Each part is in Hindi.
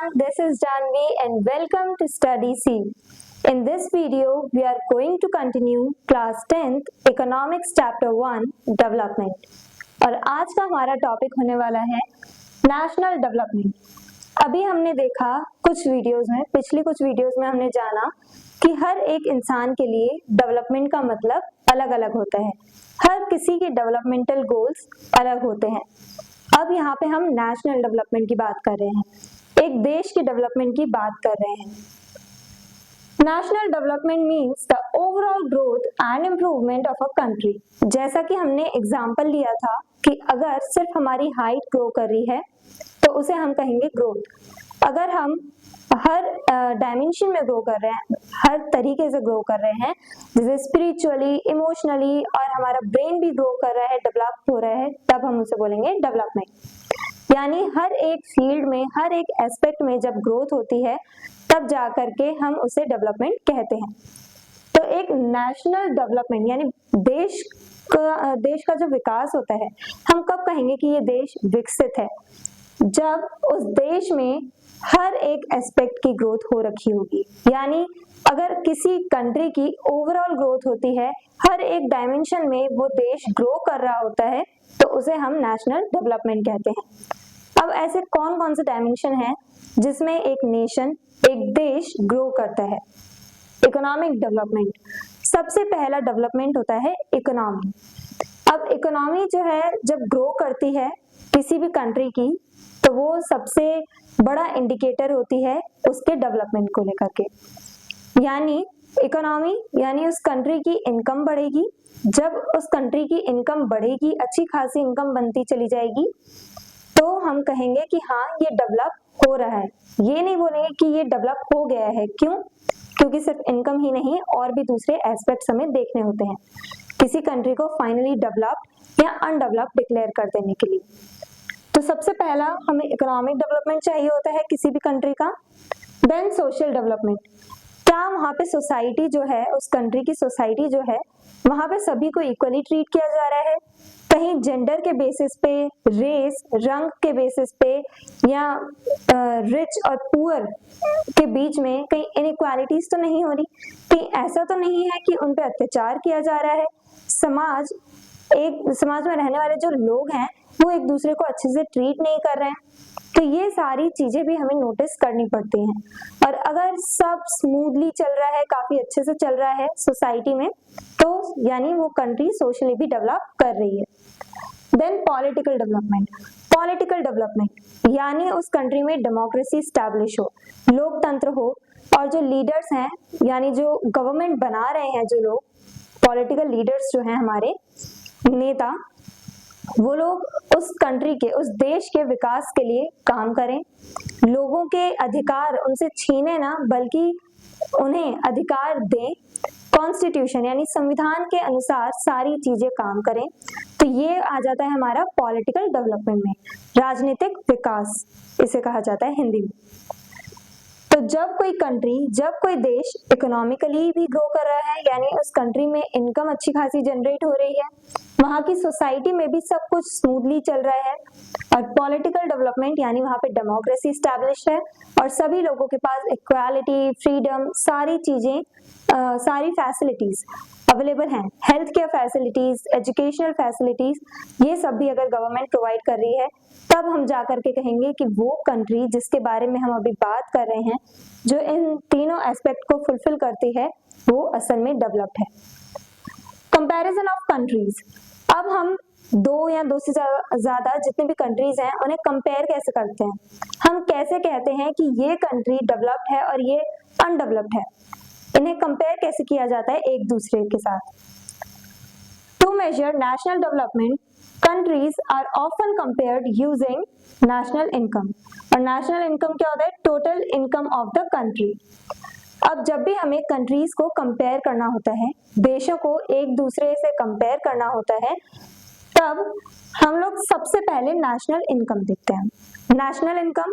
everyone, this is Janvi and welcome to Study C. In this video, we are going to continue class 10th Economics Chapter 1 Development. और आज का हमारा टॉपिक होने वाला है नेशनल डेवलपमेंट। अभी हमने देखा पिछली कुछ वीडियोस में हमने जाना कि हर एक इंसान के लिए डेवलपमेंट का मतलब अलग अलग होता है। हर किसी के डेवलपमेंटल गोल्स अलग होते हैं। अब यहाँ पे हम नेशनल डेवलपमेंट की बात कर रहे हैं, एक देश की डेवलपमेंट की बात कर रहे हैं। National development means the overall growth and improvement of a country. जैसा कि हमने एग्जाम्पल लिया था कि अगर सिर्फ हमारी हाइट ग्रो कर रही है तो उसे हम कहेंगे ग्रोथ। अगर हम हर डायमेंशन में ग्रो कर रहे हैं, हर तरीके से ग्रो कर रहे हैं, जैसे स्पिरिचुअली, इमोशनली और हमारा ब्रेन भी ग्रो कर रहा है, डेवलप हो रहा है, तब हम उसे बोलेंगे डेवलपमेंट। यानी हर एक फील्ड में, हर एक एस्पेक्ट में जब ग्रोथ होती है तब जा करके हम उसे डेवलपमेंट कहते हैं। तो एक नेशनल डेवलपमेंट यानी देश का जो विकास होता है, हम कब कहेंगे कि ये देश विकसित है? जब उस देश में हर एक एस्पेक्ट की ग्रोथ हो रखी होगी। यानी अगर किसी कंट्री की ओवरऑल ग्रोथ होती है, हर एक डायमेंशन में वो देश ग्रो कर रहा होता है, तो उसे हम नेशनल डेवलपमेंट कहते हैं। अब ऐसे कौन कौन से डायमेंशन हैं जिसमें एक नेशन, एक देश ग्रो करता है? इकोनॉमिक डेवलपमेंट, सबसे पहला डेवलपमेंट होता है इकोनॉमी। अब इकोनॉमी जो है जब ग्रो करती है किसी भी कंट्री की, तो वो सबसे बड़ा इंडिकेटर होती है उसके डेवलपमेंट को लेकर के। यानी इकोनॉमी यानी उस कंट्री की इनकम बढ़ेगी। जब उस कंट्री की इनकम बढ़ेगी, अच्छी खासी इनकम बनती चली जाएगी, तो हम कहेंगे कि हाँ ये डेवलप हो रहा है। ये नहीं बोलेंगे कि ये डेवलप हो गया है। क्यों? क्योंकि सिर्फ इनकम ही नहीं और भी दूसरे एस्पेक्ट्स हमें देखने होते हैं किसी कंट्री को फाइनली डेवलप या अनडेवलप डिक्लेयर कर देने के लिए। तो सबसे पहला हमें इकोनॉमिक डेवलपमेंट चाहिए होता है किसी भी कंट्री का। देन सोशल डेवलपमेंट, क्या वहाँ पे सोसाइटी जो है, उस कंट्री की सोसाइटी जो है, वहाँ पे सभी को इक्वली ट्रीट किया जा रहा है? कहीं जेंडर के बेसिस पे, रेस, रंग के बेसिस पे या रिच और पुअर के बीच में कहीं इनइक्वालिटीज तो नहीं हो रही? कहीं ऐसा तो नहीं है कि उन पे अत्याचार किया जा रहा है? समाज में रहने वाले जो लोग हैं वो एक दूसरे को अच्छे से ट्रीट नहीं कर रहे हैं? तो ये सारी चीजें भी हमें नोटिस करनी पड़ती हैं। और अगर सब स्मूथली चल रहा है, काफी अच्छे से चल रहा है सोसाइटी में, तो यानी वो कंट्री सोशली भी डेवलप कर रही है। Then political development, political development यानी उस कंट्री में डेमोक्रेसी स्टैब्लिश हो, लोकतंत्र हो, और जो लीडर्स हैं यानी जो गवर्नमेंट बना रहे हैं, जो लोग पॉलिटिकल लीडर्स जो हैं, हमारे नेता, वो लोग उस कंट्री के, उस देश के विकास के लिए काम करें। लोगों के अधिकार उनसे छीने ना, बल्कि उन्हें अधिकार दें। कॉन्स्टिट्यूशन यानी संविधान के अनुसार सारी चीजें काम करें। तो ये आ जाता है हमारा पॉलिटिकल डेवलपमेंट में, राजनीतिक विकास इसे कहा जाता है हिंदी में। तो जब कोई कंट्री, जब कोई देश इकोनॉमिकली भी ग्रो कर रहा है, यानी उस कंट्री में इनकम अच्छी खासी जनरेट हो रही है, वहाँ की सोसाइटी में भी सब कुछ स्मूथली चल रहा है, और पॉलिटिकल डेवलपमेंट यानी वहाँ पे डेमोक्रेसी स्टैब्लिश है और सभी लोगों के पास इक्वालिटी, फ्रीडम, सारी चीजें, सारी फैसिलिटीज अवेलेबल हैं। Health care facilities, educational facilities, ये सब भी अगर गवर्नमेंट प्रोवाइड कर रही है, तब हम जा करके कहेंगे कि वो कंट्री जिसके बारे में हम अभी बात कर रहे हैं, जो इन तीनों एस्पेक्ट को फुलफिल करती है, वो असल में डेवलप्ड है। कंपैरिजन ऑफ कंट्रीज, अब हम दो या दो से ज्यादा जितने भी कंट्रीज हैं उन्हें कंपेयर कैसे करते हैं? हम कैसे कहते हैं कि ये कंट्री डेवलप्ड है और ये अनडेवलप्ड है? इन्हें कंपेयर कैसे किया जाता है एक दूसरे के साथ? Two major national development, countries are often compared using national income। और national income क्या होता है? total income of the country। अब जब भी हमें कंट्रीज को कंपेयर करना होता है, देशों को एक दूसरे से कंपेयर करना होता है, तब हम लोग सबसे पहले नेशनल इनकम देखते हैं। नेशनल इनकम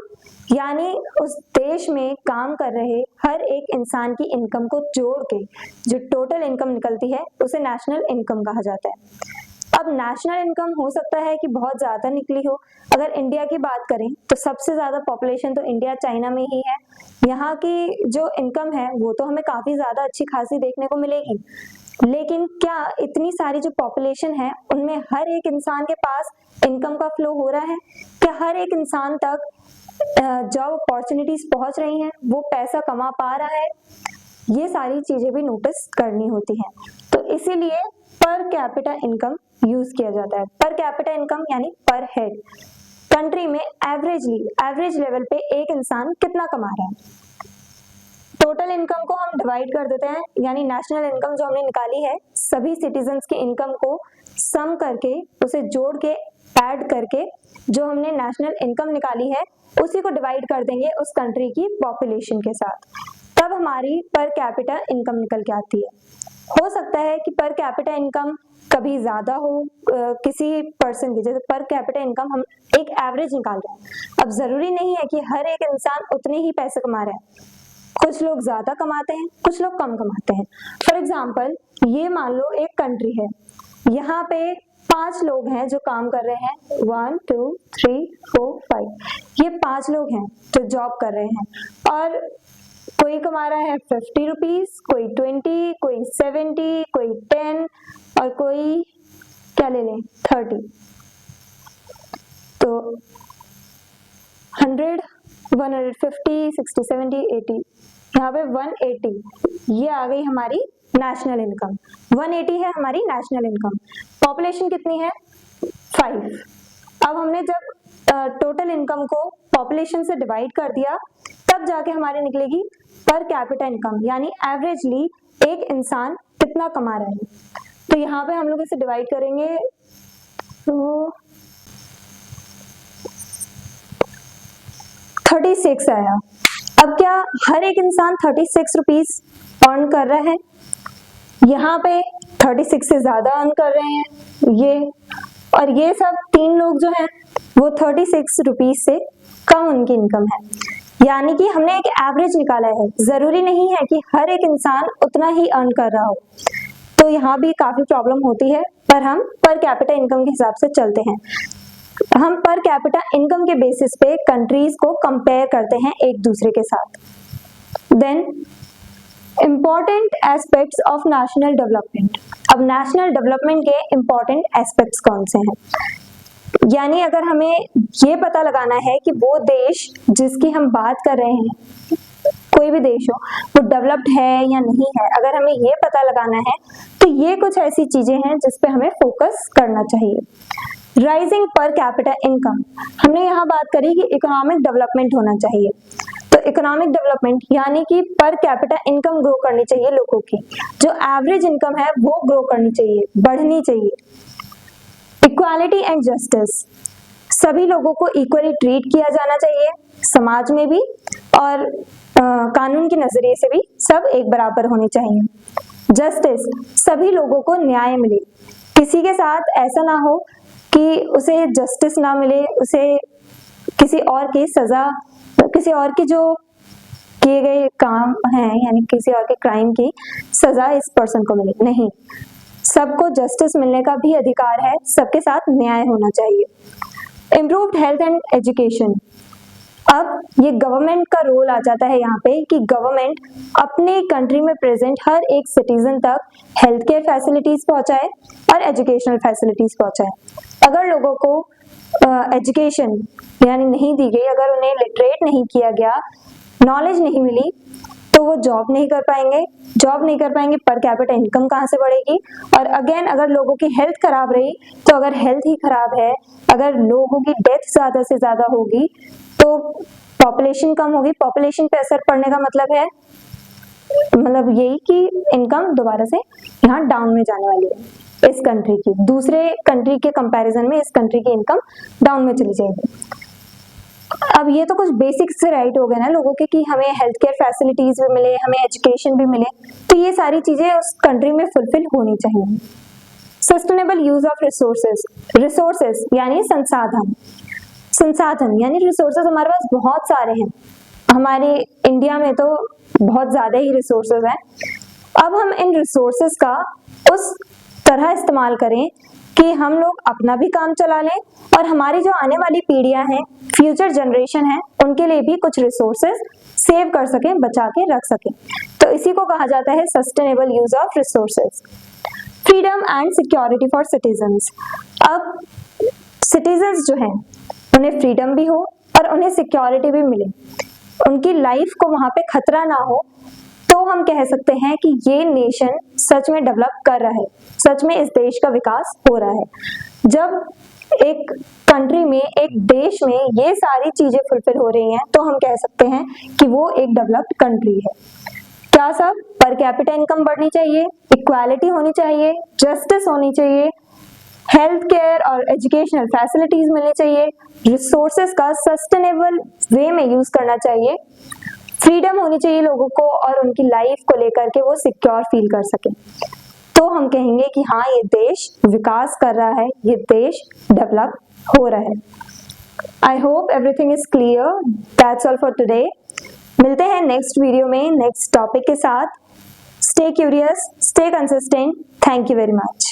यानी उस देश में काम कर रहे हर एक इंसान की इनकम को जोड़ के जो टोटल इनकम निकलती है, उसे नेशनल इनकम कहा जाता है। अब नेशनल इनकम हो सकता है कि बहुत ज़्यादा निकली हो। अगर इंडिया की बात करें तो सबसे ज़्यादा पॉपुलेशन तो इंडिया चाइना में ही है। यहाँ की जो इनकम है वो तो हमें काफ़ी ज़्यादा अच्छी खासी देखने को मिलेगी, लेकिन क्या इतनी सारी जो पॉपुलेशन है उनमें हर एक इंसान के पास इनकम का फ्लो हो रहा है? क्या हर एक इंसान तक जॉब अपॉर्चुनिटीज पहुंच रही हैं, वो पैसा कमा पा रहा है? ये सारी चीजें भी नोटिस करनी होती हैं। तो इसीलिए पर कैपिटा इनकम यूज किया जाता है। पर कैपिटा इनकम यानी पर हेड कंट्री में एवरेज लेवल पे एक इंसान कितना कमा रहा है। टोटल इनकम को हम डिवाइड कर देते हैं, यानी नेशनल इनकम जो हमने निकाली है सभी सिटीजन्स की इनकम को सम करके उसे जोड़ के ऐड करके जो हमने नेशनल इनकम निकाली है उसी को डिवाइड कर देंगे उस कंट्री की पॉपुलेशन के साथ, तब हमारी पर कैपिटा इनकम निकल के आती है। हो सकता है कि पर कैपिटा इनकम कभी ज्यादा हो किसी पर्सन की, जैसे पर कैपिटा इनकम हम एक एवरेज निकाल रहे हैं। अब जरूरी नहीं है कि हर एक इंसान उतने ही पैसे कमा रहा है, कुछ लोग ज्यादा कमाते हैं, कुछ लोग कम कमाते हैं। फॉर एग्जाम्पल ये मान लो एक कंट्री है, यहाँ पे 5 लोग हैं जो काम कर रहे हैं, 1 2 3 4 5, ये 5 लोग हैं जो जॉब कर रहे हैं, और कोई कमा रहा है 50 रुपीज, कोई 20, कोई 70, कोई 10 और कोई क्या ले लें 30। तो 100, 150, 60, 70, 80, यहाँ पे 180, ये आ गई हमारी नेशनल इनकम। 180 है हमारी नेशनल इनकम। पॉपुलेशन कितनी है 5। अब हमने जब टोटल इनकम को पॉपुलेशन से डिवाइड कर दिया तब जाके हमारी निकलेगी पर कैपिटा इनकम, यानी एवरेजली एक इंसान कितना कमा रहा है। तो यहाँ पे हम लोग इसे डिवाइड करेंगे तो 36 आया। अब क्या हर एक इंसान 36 रुपीज अर्न कर रहा है? यहाँ पे 36 से ज्यादा अर्न कर रहे हैं ये, और ये सब 3 लोग जो हैं वो 36 रुपीज से कम उनकी इनकम है, यानी कि हमने एक एवरेज निकाला है। जरूरी नहीं है कि हर एक इंसान उतना ही अर्न कर रहा हो, तो यहाँ भी काफी प्रॉब्लम होती है, पर हम पर कैपिटा इनकम के हिसाब से चलते हैं। हम पर कैपिटा इनकम के बेसिस पे कंट्रीज को कंपेयर करते हैं एक दूसरे के साथ। Then important aspects of national development. अब नेशनल डेवलपमेंट के इम्पोर्टेंट एस्पेक्ट्स कौन से हैं? यानी अगर हमें ये पता लगाना है कि वो देश जिसकी हम बात कर रहे हैं, कोई भी देश हो, वो डेवलप्ड है या नहीं है, अगर हमें ये पता लगाना है तो ये कुछ ऐसी चीजें हैं जिस पे हमें फोकस करना चाहिए। राइजिंग पर कैपिटा इनकम, हमने यहाँ बात करी कि इकोनॉमिक डेवलपमेंट होना चाहिए। तो इकोनॉमिक डेवलपमेंट यानी कि पर कैपिटा इनकम ग्रो करनी चाहिए लोगों की, जो एवरेज इनकम है वो ग्रो करनी चाहिए, बढ़नी चाहिए। इक्वालिटी एंड जस्टिस, सभी लोगों को इक्वली ट्रीट किया जाना चाहिए, समाज में भी और कानून के नजरिए से भी सब एक बराबर होने चाहिए। जस्टिस, सभी लोगों को न्याय मिले, किसी के साथ ऐसा ना हो कि उसे जस्टिस ना मिले, उसे किसी और की सजा, किसी और की जो किए गए काम हैं यानी किसी और के क्राइम की सजा इस पर्सन को मिले, नहीं, सबको जस्टिस मिलने का भी अधिकार है, सबके साथ न्याय होना चाहिए। इम्प्रूव्ड हेल्थ एंड एजुकेशन, अब ये गवर्नमेंट का रोल आ जाता है यहाँ पे कि गवर्नमेंट अपने कंट्री में प्रेजेंट हर एक सिटीजन तक हेल्थ केयर फैसिलिटीज पहुंचाए और एजुकेशनल फैसिलिटीज पहुंचाए। अगर लोगों को एजुकेशन यानी नहीं दी गई, अगर उन्हें लिटरेट नहीं किया गया, नॉलेज नहीं मिली, तो वो जॉब नहीं कर पाएंगे, जॉब नहीं कर पाएंगे, पर कैपिटा इनकम कहाँ से बढ़ेगी। और अगेन अगर लोगों की हेल्थ खराब रही, तो अगर हेल्थ ही खराब है, अगर लोगों की डेथ ज्यादा से ज्यादा होगी तो पॉपुलेशन कम होगी, पॉपुलेशन पे असर पड़ने का मतलब है, मतलब यही कि इनकम दोबारा से यहाँ डाउन में जाने वाली है इस कंट्री की, दूसरे कंट्री के कंपैरिजन में इस कंट्री की इनकम डाउन में चली जाएगी। अब ये तो कुछ बेसिक्स से राइट हो गए ना लोगों के कि हमें हेल्थ केयर फैसिलिटीज भी मिले, हमें एजुकेशन भी मिले, तो ये सारी चीजें उस कंट्री में फुलफिल होनी चाहिए। Sustainable use of resources, resources यानी संसाधन, संसाधन यानी रिसोर्सेज हमारे पास बहुत सारे हैं, हमारे इंडिया में तो बहुत ज्यादा ही रिसोर्सेज हैं। अब हम इन रिसोर्सेज का उस तरह इस्तेमाल करें कि हम लोग अपना भी काम चला लें और हमारी जो आने वाली पीढ़ियां हैं, फ्यूचर जनरेशन है, उनके लिए भी कुछ रिसोर्सेज सेव कर सकें, बचा के रख सकें। तो इसी को कहा जाता है sustainable use of resources. Freedom and security for citizens. अब सिटीजन्स जो हैं उन्हें फ्रीडम भी हो और उन्हें सिक्योरिटी भी मिले, उनकी लाइफ को वहां पे खतरा ना हो, तो हम कह सकते हैं कि ये नेशन सच में डेवलप कर रहा है, सच में इस देश का विकास हो रहा है। जब एक कंट्री में, एक देश में ये सारी चीजें फुलफिल हो रही हैं तो हम कह सकते हैं कि वो एक डेवलप्ड कंट्री है। क्या सब? पर कैपिटा इनकम बढ़नी चाहिए, इक्वालिटी होनी चाहिए, जस्टिस होनी चाहिए, हेल्थ केयर और एजुकेशनल फैसिलिटीज मिलनी चाहिए, रिसोर्सेज का सस्टेनेबल वे में यूज करना चाहिए, फ्रीडम होनी चाहिए लोगों को और उनकी लाइफ को लेकर के वो सिक्योर फील कर सके, तो हम कहेंगे कि हाँ, ये देश विकास कर रहा है, ये देश डेवलप हो रहा है। I hope everything is clear. That's all for today. मिलते हैं नेक्स्ट वीडियो में नेक्स्ट टॉपिक के साथ। Stay curious, stay consistent. Thank you very much.